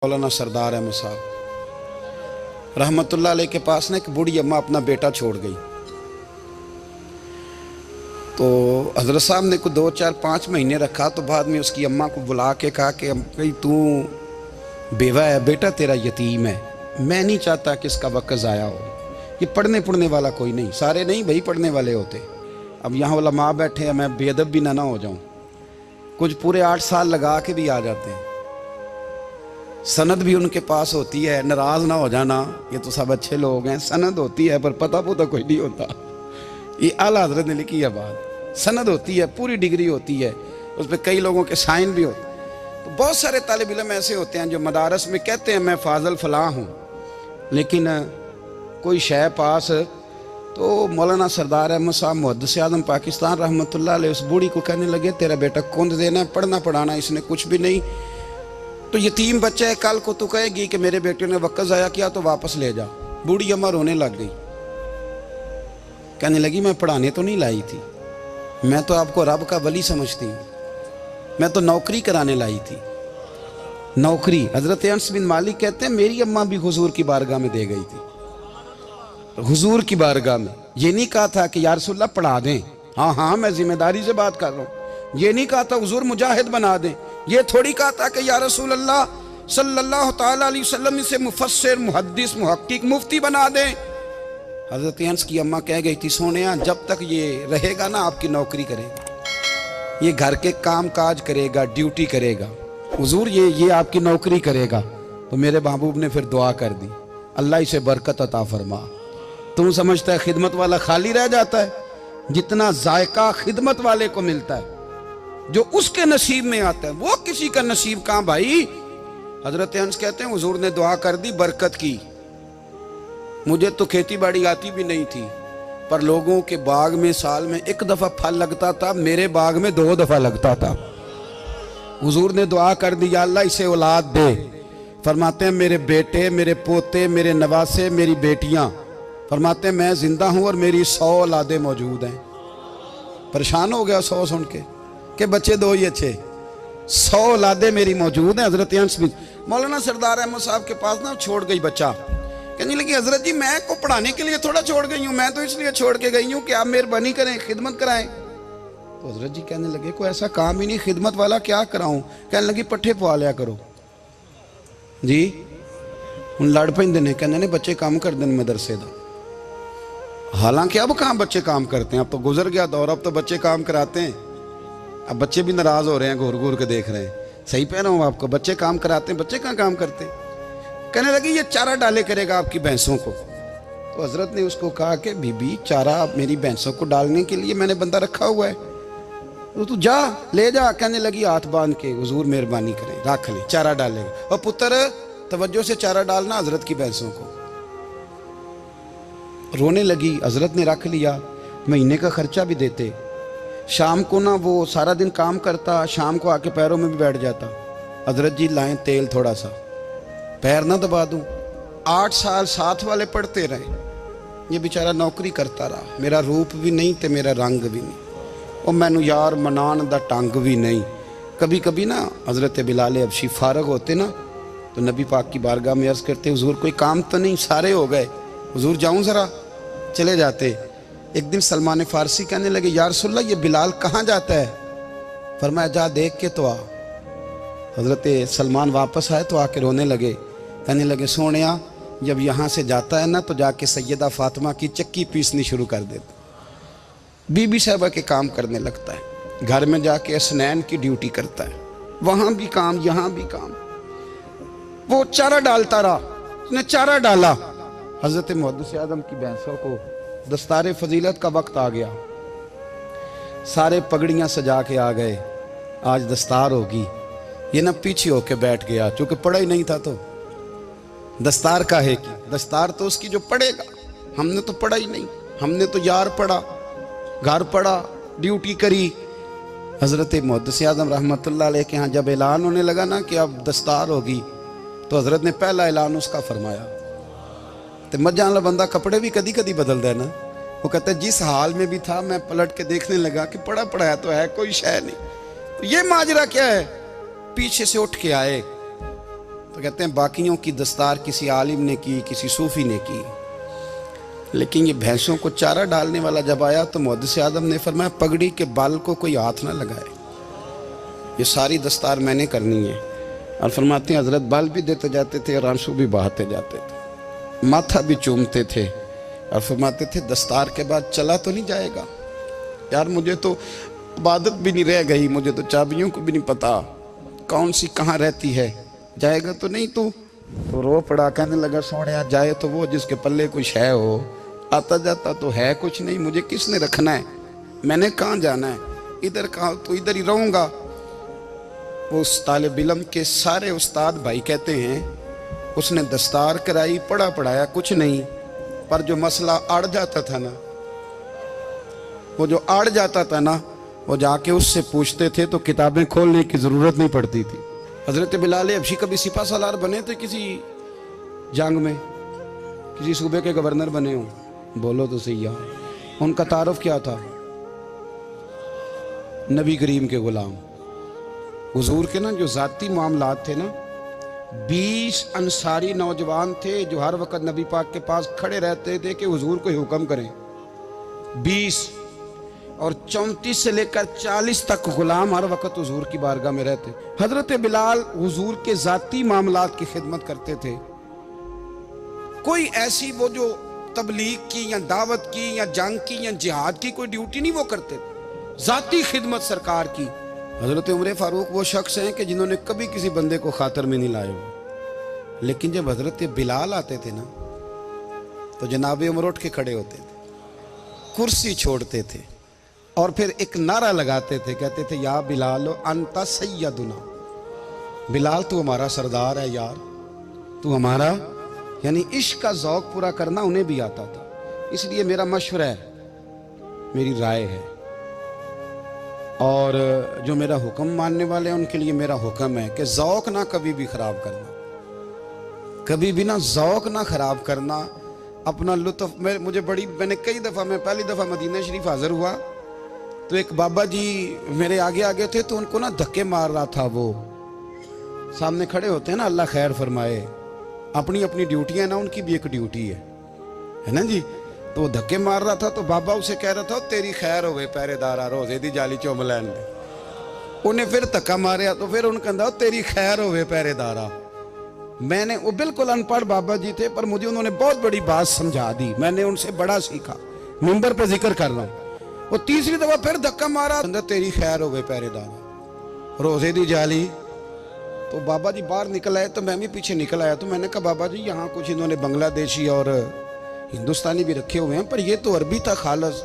मौलाना सरदार अहमद साहब रहमतुल्लाह अलैह के पास ना एक बूढ़ी अम्मा अपना बेटा छोड़ गई। तो हजरत साहब ने को 2 4 5 महीने रखा। तो बाद में उसकी अम्मा को बुला के कहा कि भाई तू बेवा है, बेटा तेरा यतीम है, मैं नहीं चाहता कि इसका वक्त ज़ाया हो। ये पढ़ने वाला कोई नहीं, सारे नहीं भाई पढ़ने वाले होते। अब यहाँ उलमा बैठे हैं, मैं बेअदब भी ना हो जाऊँ। कुछ पूरे 8 साल लगा के भी आ जाते हैं, सनद भी उनके पास होती है। नाराज ना हो जाना, ये तो सब अच्छे लोग हैं। सनद होती है पर पता कोई नहीं होता। ये आला हजरत ने लिखी है बात। सनद होती है, पूरी डिग्री होती है, उस पर कई लोगों के साइन भी होते हैं। तो बहुत सारे तालिब इल्म ऐसे होते हैं जो मदारस में कहते हैं मैं फाजल फलां हूँ, लेकिन कोई शय पास। तो मौलाना सरदार अहमद साहब मुहद्दिस आज़म पाकिस्तान रहमतुल्लाह अलैह उस बूढ़ी को कहने लगे तेरा बेटा कुंद देना है, पढ़ना पढ़ाना इसने कुछ भी नहीं। तो यतीम बच्चा है, कल को तू कहेगी कि मेरे बेटे ने वक्त ज़ाया किया तो वापस ले जा। बूढ़ी अम्मा रोने लग गई, कहने लगी मैं पढ़ाने तो नहीं लाई थी, मैं तो आपको रब का वली समझती हूँ, मैं तो नौकरी कराने लाई थी। नौकरी हजरत अनस बिन मालिक कहते हैं मेरी अम्मा भी हुजूर की बारगाह में दे गई थी। हुजूर की बारगाह में ये नहीं कहा था कि या रसूलल्लाह पढ़ा दें, हाँ हाँ मैं जिम्मेदारी से बात कर रहा हूँ। ये नहीं कहा था हुजूर मुजाहिद बना दें, ये थोड़ी कहा था कि या रसूल अल्लाह सल्लल्लाहु ताला अलैहि वसल्लम से मुफस्सिर मुहद्दिस मुहक्किक मुफ्ती बना दें। हजरत अनस की अम्मा कह गई थी सोनिया जब तक ये रहेगा ना आपकी नौकरी करेगा, ये घर के काम काज करेगा, ड्यूटी करेगा, हुजूर ये आपकी नौकरी करेगा। तो मेरे महबूब ने फिर दुआ कर दी, अल्लाह इसे बरकत अता फरमा। तुम समझता है खिदमत वाला खाली रह जाता है? जितना जायका खिदमत वाले को मिलता है, जो उसके नसीब में आता है, वो किसी का नसीब कहां भाई। हजरत अनस कहते हैं हुजूर ने दुआ कर दी, बरकत की। मुझे तो खेती बाड़ी आती भी नहीं थी, पर लोगों के बाग में साल में 1 दफा फल लगता था, मेरे बाग में 2 दफा लगता था। हुजूर ने दुआ कर दी अल्लाह इसे औलाद दे। फरमाते हैं मेरे बेटे, मेरे पोते, मेरे नवासे, मेरी बेटियां, फरमाते हैं मैं जिंदा हूं और मेरी 100 औलादे मौजूद हैं। परेशान हो गया 100 सुन के बच्चे 2 ही अच्छे, 100 औलादे मेरी मौजूद हैं। हजरत अनस बिन मौलाना सरदार अहमद साहब के पास ना छोड़ गई बच्चा, कहने लगी हजरत जी मैं को पढ़ाने के लिए थोड़ा छोड़ गई हूँ, मैं तो इसलिए छोड़ के गई हूँ कि आप मेहरबानी करें, खिदमत कराएं। तो हजरत जी कहने लगे कोई ऐसा काम ही नहीं, खिदमत वाला क्या कराऊं। कहने लगी पट्ठे पवा लिया करो जी। हूँ लड़ पेंदे ने, कहने ने बच्चे काम कर दें मदरसे का। हालांकि अब कहाँ बच्चे काम करते हैं, अब तो गुजर गया दौर, अब तो बच्चे काम कराते हैं। अब बच्चे भी नाराज हो रहे हैं, घूर घूर के देख रहे हैं। सही कह रहा हूँ आपको, बच्चे काम कराते हैं, बच्चे कहाँ काम करते हैं। कहने लगी ये चारा डाले करेगा आपकी भैंसों को। तो हजरत ने उसको कहा कि बीबी चारा मेरी भैंसों को डालने के लिए मैंने बंदा रखा हुआ है, तो तू जा ले जा। कहने लगी हाथ बांध के हुजूर मेहरबानी करें रख ले, चारा डालेगा। और पुत्र तवज्जो से चारा डालना हजरत की भैंसों को। रोने लगी, हजरत ने रख लिया, महीने का खर्चा भी देते। शाम को ना वो सारा दिन काम करता, शाम को आके पैरों में भी बैठ जाता। हजरत जी लाएं तेल थोड़ा सा, पैर ना दबा दूं। 8 साल साथ वाले पढ़ते रहे, ये बेचारा नौकरी करता रहा। मेरा रूप भी नहीं ते मेरा रंग भी नहीं, और मैनू यार मनान दा टंग भी नहीं। कभी कभी ना हजरत बिलाल हबशी फारग होते ना, तो नबी पाक की बारगाह में अर्ज करते हुजूर कोई काम तो नहीं, सारे हो गए, हुजूर जाऊं जरा, चले जाते। एक दिन सलमान फारसी कहने लगे या रसूलल्लाह ये बिलाल कहाँ जाता है। फरमाया जा देख के तो आ। हजरत सलमान वापस आए तो आके रोने लगे, कहने लगे सोनिया जब यहाँ से जाता है ना तो जाके सैयदा फातिमा की चक्की पीसनी शुरू कर देता, बीबी साहबा के काम करने लगता है, घर में जाके स्नैन की ड्यूटी करता है, वहाँ भी काम यहाँ भी काम। वो चारा डालता रहा, उसने चारा डाला। हजरत मुहद्दिस आज़म की भैंसों को दस्तारे फजीलत का वक्त आ गया, सारे पगड़ियाँ सजा के आ गए, आज दस्तार होगी। ये ना पीछे होके बैठ गया, चूँकि पढ़ा ही नहीं था तो दस्तार का है कि दस्तार तो उसकी जो पढ़ेगा, हमने तो पढ़ा ही नहीं, हमने तो यार पढ़ा, घर पढ़ा, ड्यूटी करी। हज़रत मुहद्दिस आज़म रहमतुल्लाह अलैह के यहाँ जब ऐलान होने लगा ना कि अब दस्तार होगी, तो हज़रत ने पहला ऐलान उसका फरमाया। तो मजा वाला बंदा कपड़े भी कदी कदी बदलता है ना, वो कहता है जिस हाल में भी था मैं पलट के देखने लगा कि पढ़ा पढ़ाया तो है, कोई शय नहीं। तो ये माजरा क्या है। पीछे से उठ के आए तो कहते हैं बाकियों की दस्तार किसी आलिम ने की, किसी सूफी ने की, लेकिन ये भैंसों को चारा डालने वाला जब आया तो मुहद्दिस आदम ने फरमाया पगड़ी के बाल को कोई हाथ ना लगाए, ये सारी दस्तार मैंने करनी है। और फरमाते हैं हजरत बाल भी देते जाते थे और आंसू भी बहाते जाते थे, माथा भी चूमते थे और फरमाते थे दस्तार के बाद चला तो नहीं जाएगा यार, मुझे तो इबादत भी नहीं रह गई, मुझे तो चाबियों को भी नहीं पता कौन सी कहाँ रहती है, जाएगा तो नहीं तू? तो रो पड़ा, कहने लगा सोने जाए तो वो जिसके पल्ले कुछ है हो, आता जाता तो है कुछ नहीं, मुझे किसने रखना है, मैंने कहाँ जाना है, इधर कहाँ तो इधर ही रहूँगा। वो उस तालिब इल्म के सारे उस्ताद भाई कहते हैं उसने दस्तार कराई, पढ़ा पढ़ाया कुछ नहीं, पर जो मसला अड़ जाता था ना, वो जो अड़ जाता था ना, वो जाके उससे पूछते थे तो किताबें खोलने की ज़रूरत नहीं पड़ती थी। हज़रत बिलाल हबशी कभी सिपा सालार बने थे किसी जंग में, किसी सूबे के गवर्नर बने हो? बोलो तो सही यार। उनका तारुफ क्या था? नबी करीम के गुलाम। हुजूर के ना जो ज़ाती मामलात थे ना, 20 अंसारी नौजवान थे जो हर वक्त नबी पाक के पास खड़े रहते थे कि हुजूर को हुक्म करें। 20 और 34 से लेकर 40 तक गुलाम हर वक्त हुजूर की बारगाह में रहते। हजरत बिलाल हुजूर के ज़ाती मामलात की खिदमत करते थे। कोई ऐसी वो जो तबलीग की या दावत की या जंग की या जिहाद की कोई ड्यूटी नहीं वो करते थे, ज़ाती खिदमत सरकार की। हजरत उमर फारूक वो शख्स हैं कि जिन्होंने कभी किसी बंदे को खातर में नहीं लाए हो, लेकिन जब हजरत बिलाल आते थे ना तो जनाब उमर उठ के खड़े होते थे, कुर्सी छोड़ते थे और फिर एक नारा लगाते थे, कहते थे या बिलाल अंता सैयदुना, बिलाल तू हमारा सरदार है यार, तू हमारा। यानी इश्क का ज़ौक़ पूरा करना उन्हें भी आता था। इसलिए मेरा मशवरा है, मेरी राय है, और जो मेरा हुक्म मानने वाले हैं उनके लिए मेरा हुक्म है कि ज़ौक़ ना कभी भी ख़राब करना, कभी भी ना ज़ौक़ ना ख़राब करना, अपना लुत्फ़। मैंने कई दफ़ा, मैं पहली दफ़ा मदीना शरीफ हाज़िर हुआ तो एक बाबा जी मेरे आगे आगे थे, तो उनको ना धक्के मार रहा था। वो सामने खड़े होते हैं ना, अल्लाह खैर फरमाए, अपनी अपनी ड्यूटी है ना, उनकी भी एक ड्यूटी है ना जी। तो वो धक्के मार रहा था तो बाबा उसे कह रहा था तेरी खैर होवे पहरेदारा, रोजे दी जाली चुम लैन दे। उन्हें फिर धक्का मारिया तो फिर उन्हें कहता तेरी खैर होवे पहरेदारा। मैंने, वो बिल्कुल अनपढ़ बाबा जी थे, पर मुझे उन्होंने बहुत बड़ी बात समझा दी, मैंने उनसे बड़ा सीखा, मिंबर पे जिक्र कर रहा हूँ। वो तीसरी दफा फिर धक्का मारा, तेरी खैर होवे पहरेदारा, रोजे दी जाली। तो बाबा जी बाहर निकल आए तो मैं भी पीछे निकल आया। तो मैंने कहा बाबा जी यहाँ कुछ इन्होंने बांग्लादेशी और हिंदुस्तानी भी रखे हुए हैं, पर ये तो अरबी था खालस,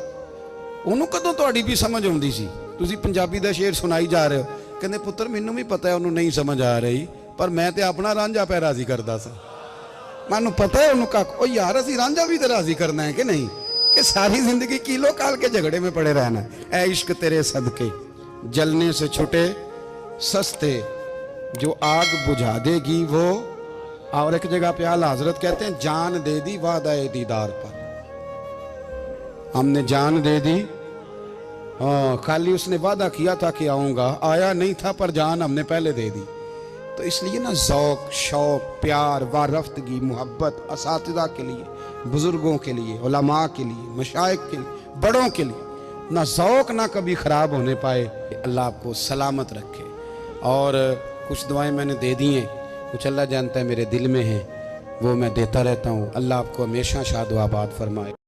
उन्होंने कदों थोड़ी भी समझ आती सी, तुसी पंजाबी का शेर सुनाई जा रहे हो। कहते पुत्र मैनू भी पता है उन्होंने नहीं समझ आ रही, पर मैं तो अपना रांझा पै राजी करता सा, मैनू पता है उन्होंने कहा ओ यार असी रांझा भी तो राजी करना है कि नहीं, कि सारी जिंदगी किलो काल के झगड़े में पड़े रहना है। ऐ इश्क तेरे सदके जलने से छुटे सस्ते, जो आग बुझा देगी वो। और एक जगह पे आला हजरत कहते हैं जान दे दी वादा दीदार पर, हमने जान दे दी। हाँ, खाली उसने वादा किया था कि आऊँगा, आया नहीं था, पर जान हमने पहले दे दी। तो इसलिए ना ज़ौक़, शौक़, प्यार, वारफ्तगी, मोहब्बत असातिज़ा के लिए, बुज़ुर्गों के लिए, उलमा के लिए, मशाइख के लिए, बड़ों के लिए, ना ज़ौक़ ना कभी ख़राब होने पाए। अल्लाह आपको सलामत रखे। और कुछ दुआएं मैंने दे दी हैं, कुछ अल्लाह जानता है मेरे दिल में हैं, वो मैं देता रहता हूँ। अल्लाह आपको हमेशा शाद व आबाद फरमाए।